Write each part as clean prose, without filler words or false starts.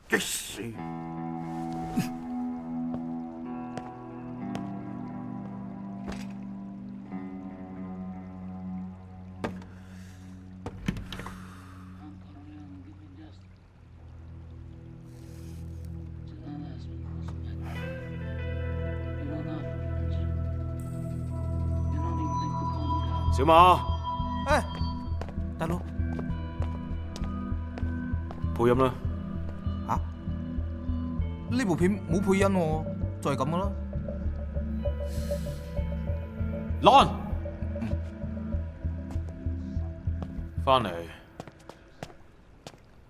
激死！小馬，誒，大佬，配音啦。嚇？呢部片冇配音喎，就係咁噶啦。Lon，翻嚟。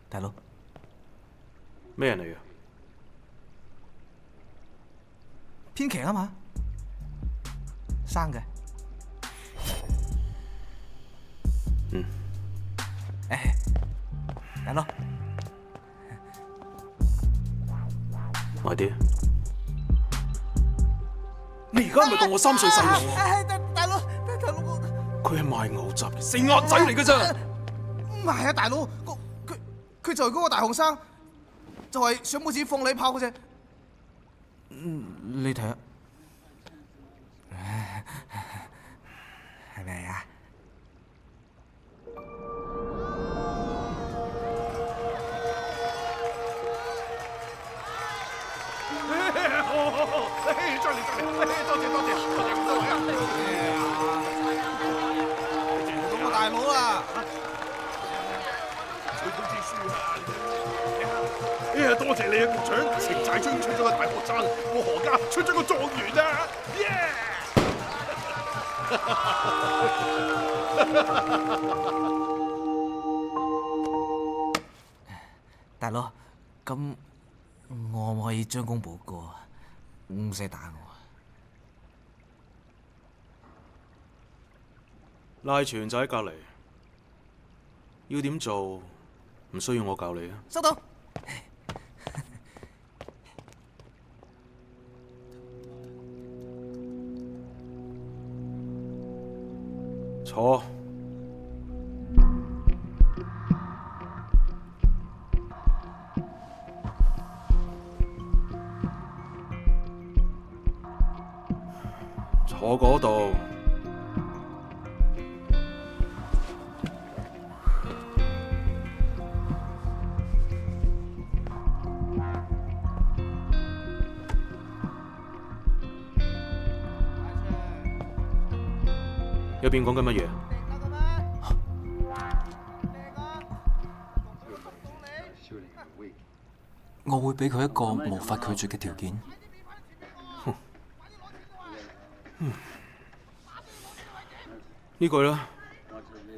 大佬，咩人嚟嘅？編劇啊嘛，生嘅。嗯。大佬，快啲！你而家係咪當我3歲細路啊？大佬，佢係賣牛雜嘅死鴨仔嚟㗎咋！唔係啊，大佬，佢就係嗰個大學生，就係上報紙放禮炮嗰隻。你睇下，係咪啊？再嚟，多謝咁多位啊！咁啊，大佬啊！取到支書啊！哎呀，多謝你啊，局長！程寨春出咗個大學生，我何家出咗個狀元啊！大佬，咁我唔可以將功補過，唔使打我。賴全就喺隔離，要點做唔需要我教你啊！收到。坐。坐嗰度。入邊講緊乜嘢？我會俾佢一個無法拒絕嘅條件。呢句啦。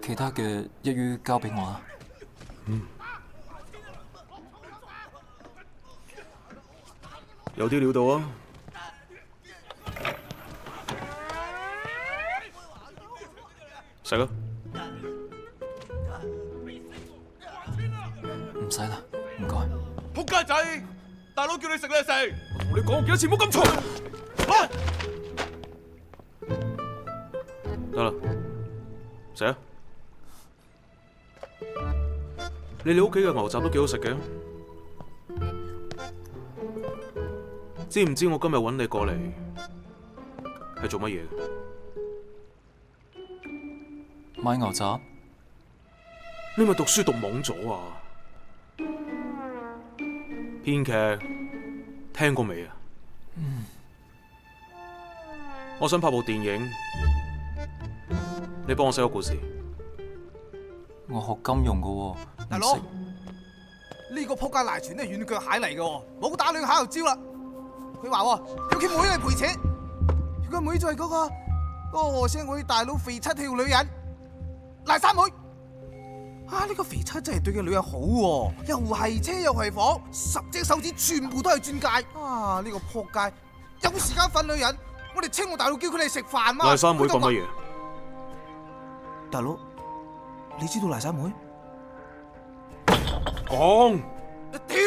其他嘅一於交俾我啦。有啲料到啊！食啊！唔使啦，唔該。仆街仔，大佬叫你食你就食。我同你講過幾多次，唔好咁嘈。得啦，食啊！你哋屋企嘅牛雜都幾好食嘅，知唔知我今日揾你過嚟係做乜嘢？買牛雜？你咪讀書讀懵咗啊！編劇聽過未啊？我想拍部電影，你幫我寫個故事。我學金融㗎喎，大佬，呢個仆街賴全都係軟腳蟹嚟㗎喎，冇打兩下就招啦。佢話喎，有佢妹嚟賠錢，佢個妹就係嗰個和聲會大佬肥七條女人賴三妹。啊！呢個肥七真係對嘅女人好喎，又係車又係房，10隻手指全部都係鑽戒。啊！呢個仆街有時間瞓女人，我哋青龍大佬叫佢哋食飯嘛。賴三妹講乜嘢？大佬，你知道賴三妹？講。屌！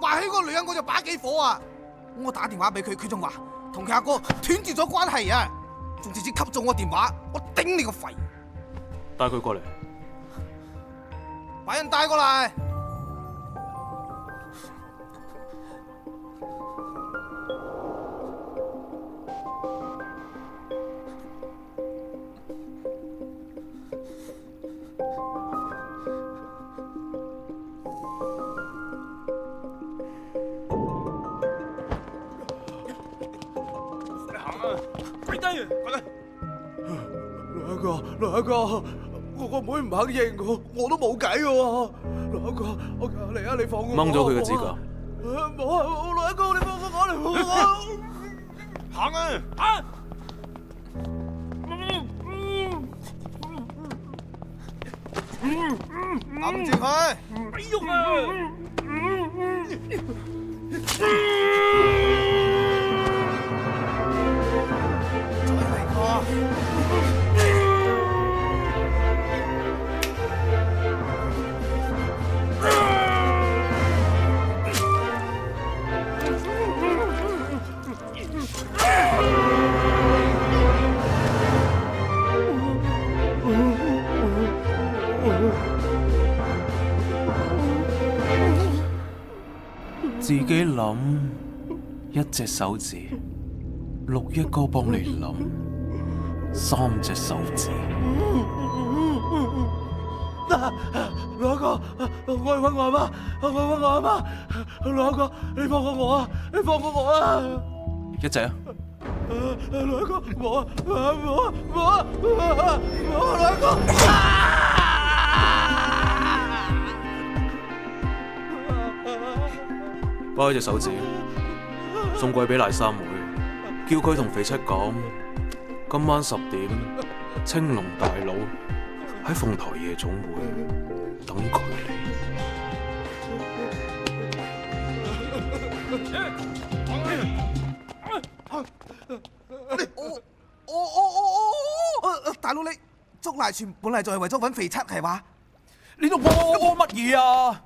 話起個女人我就把幾火啊！我打電話俾佢，佢仲話同佢阿哥斷絕咗關係啊！仲直接吸咗我電話，我頂你個肺！帶佢過嚟。把人帶過嚟。跪低啊！跪低！兩個，我個妹唔肯認我都冇計嘅喎。兩個，我求你啊，你放我。掹咗佢嘅指甲。冇啊！兩個，你放我嚟放我。行啊！行！揞住佢！咪喐啊！再嚟個！自己諗一隻手指，6一哥幫你諗3隻手指。兩個，我去揾我阿媽，我去揾我阿媽。兩個，你放過我啊！你放過我啊！一隻啊！兩個，冇啊！兩個。包一隻手指，送過去俾賴三妹，叫佢同肥七講，今晚10點，青龍大佬喺鳳台夜總會等佢嚟。大佬，你捉賴全本嚟就係為咗揾肥七係嘛？你度播乜嘢啊？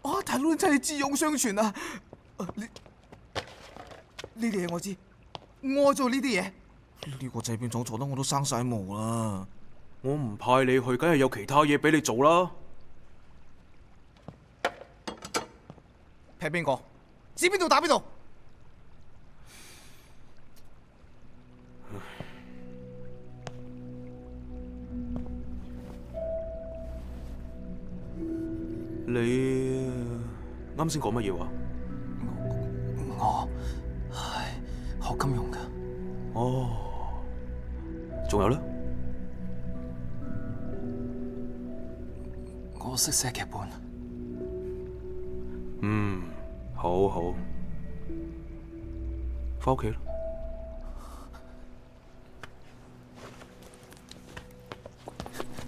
啊！大佬真係智勇雙全啊！呢啲嘢我知，我做呢啲嘢。呢個製片廠坐得我都生晒毛啦。我唔派你去，梗係有其他嘢俾你做啦。劈邊個？指邊度打邊度。你啱先講乜嘢話？我係學金融㗎。哦，仲有咧？我識寫劇本。好好，返屋企啦。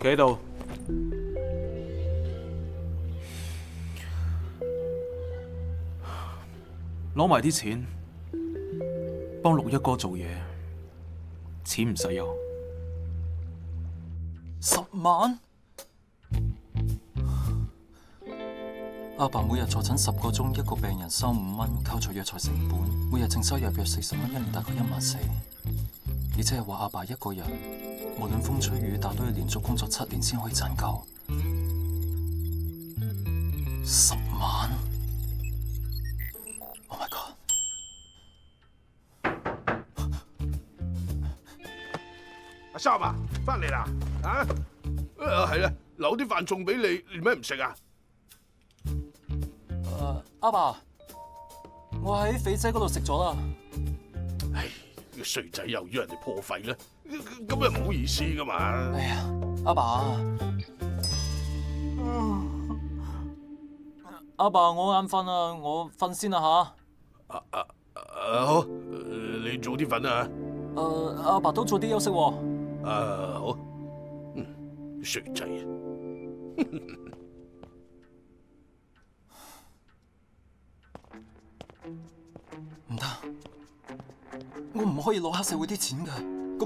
企喺度。攞埋啲錢，幫6一哥做嘢，錢唔使有。10萬？阿爸每日坐診10個鐘，一個病人收5蚊，扣除藥材成本，每日淨收入約40蚊，一年大概14000。而且係話阿爸一個人，無論風吹雨打都要連續工作7年先可以賺夠。10萬！Oh my god！阿三啊，翻嚟啦！啊，係啦，留啲飯餸俾你，你咩唔食啊？阿爸，我喺肥仔嗰度食咗啦。唉，個衰仔又要人哋破費啦，咁又唔好意思噶嘛。哎呀，阿爸，阿爸，我眼瞓啊，我瞓先啦吓。好，你早啲瞓啊。阿爸都早啲休息喎。好，衰仔啊！唔得，我唔可以攞黑社會啲錢噶，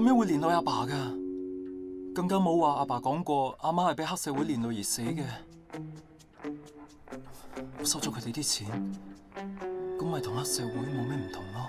咁樣會連累阿爸噶。更加冇話阿爸講過，阿媽係俾黑社會連累而死嘅。我收咗佢哋啲錢，咁咪同黑社會冇咩唔同咯。